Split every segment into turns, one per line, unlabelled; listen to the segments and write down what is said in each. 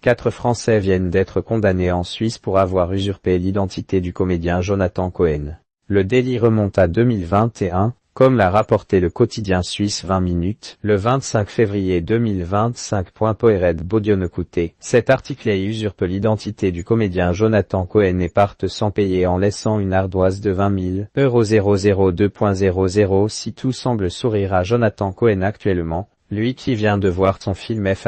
4 Français viennent d'être condamnés en Suisse pour avoir usurpé l'identité du comédien Jonathan Cohen. Le délit remonte à 2021, comme l'a rapporté le quotidien suisse 20 minutes, le 25 février 2025. Poered Bodionekouté. Cet article usurpe l'identité du comédien Jonathan Cohen et partent sans payer en laissant une ardoise de 20 000 € 002.00. Si tout semble sourire à Jonathan Cohen actuellement, lui qui vient de voir son film F***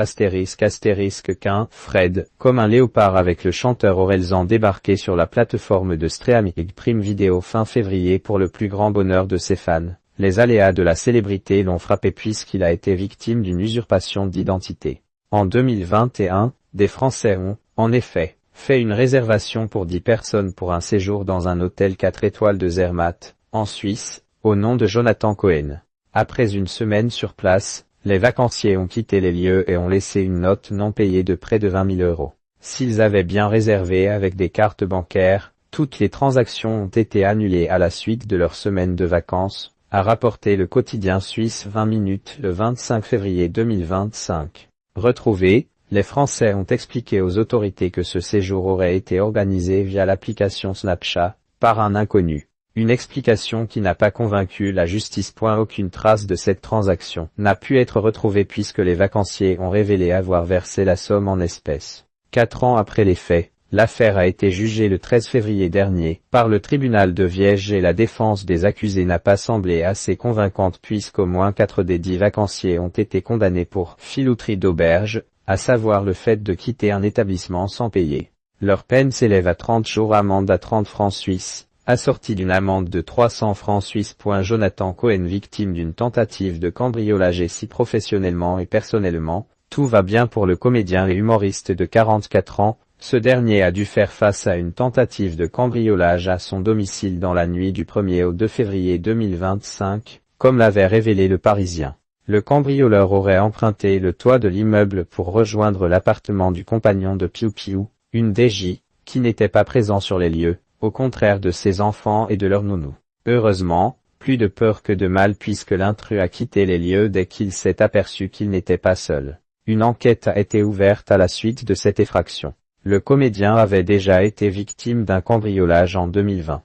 qu'un Fred, comme un léopard avec le chanteur Orelsan débarquer sur la plateforme de streaming Prime Video fin février pour le plus grand bonheur de ses fans. Les aléas de la célébrité l'ont frappé puisqu'il a été victime d'une usurpation d'identité. En 2021, des Français ont, en effet, fait une réservation pour 10 personnes pour un séjour dans un hôtel 4 étoiles de Zermatt, en Suisse, au nom de Jonathan Cohen. Après une semaine sur place, les vacanciers ont quitté les lieux et ont laissé une note non payée de près de 20 000 €. S'ils avaient bien réservé avec des cartes bancaires, toutes les transactions ont été annulées à la suite de leur semaine de vacances, a rapporté le quotidien suisse 20 minutes le 25 février 2025. Retrouvés, les Français ont expliqué aux autorités que ce séjour aurait été organisé via l'application Snapchat, par un inconnu. Une explication qui n'a pas convaincu la justice. Aucune trace de cette transaction n'a pu être retrouvée puisque les vacanciers ont révélé avoir versé la somme en espèces. 4 ans après les faits, l'affaire a été jugée le 13 février dernier par le tribunal de Viège et la défense des accusés n'a pas semblé assez convaincante puisqu'au moins 4 des 10 vacanciers ont été condamnés pour filouterie d'auberge, à savoir le fait de quitter un établissement sans payer. Leur peine s'élève à 30 jours amende à 30 francs suisses, assorti d'une amende de 300 francs suisses. Jonathan Cohen victime d'une tentative de cambriolage et si professionnellement et personnellement, tout va bien pour le comédien et humoriste de 44 ans, ce dernier a dû faire face à une tentative de cambriolage à son domicile dans la nuit du 1er au 2 février 2025, comme l'avait révélé Le Parisien. Le cambrioleur aurait emprunté le toit de l'immeuble pour rejoindre l'appartement du compagnon de Piu Piu, une DJ, qui n'était pas présent sur les lieux, au contraire de ses enfants et de leur nounou. Heureusement, plus de peur que de mal puisque l'intrus a quitté les lieux dès qu'il s'est aperçu qu'il n'était pas seul. Une enquête a été ouverte à la suite de cette effraction. Le comédien avait déjà été victime d'un cambriolage en 2020.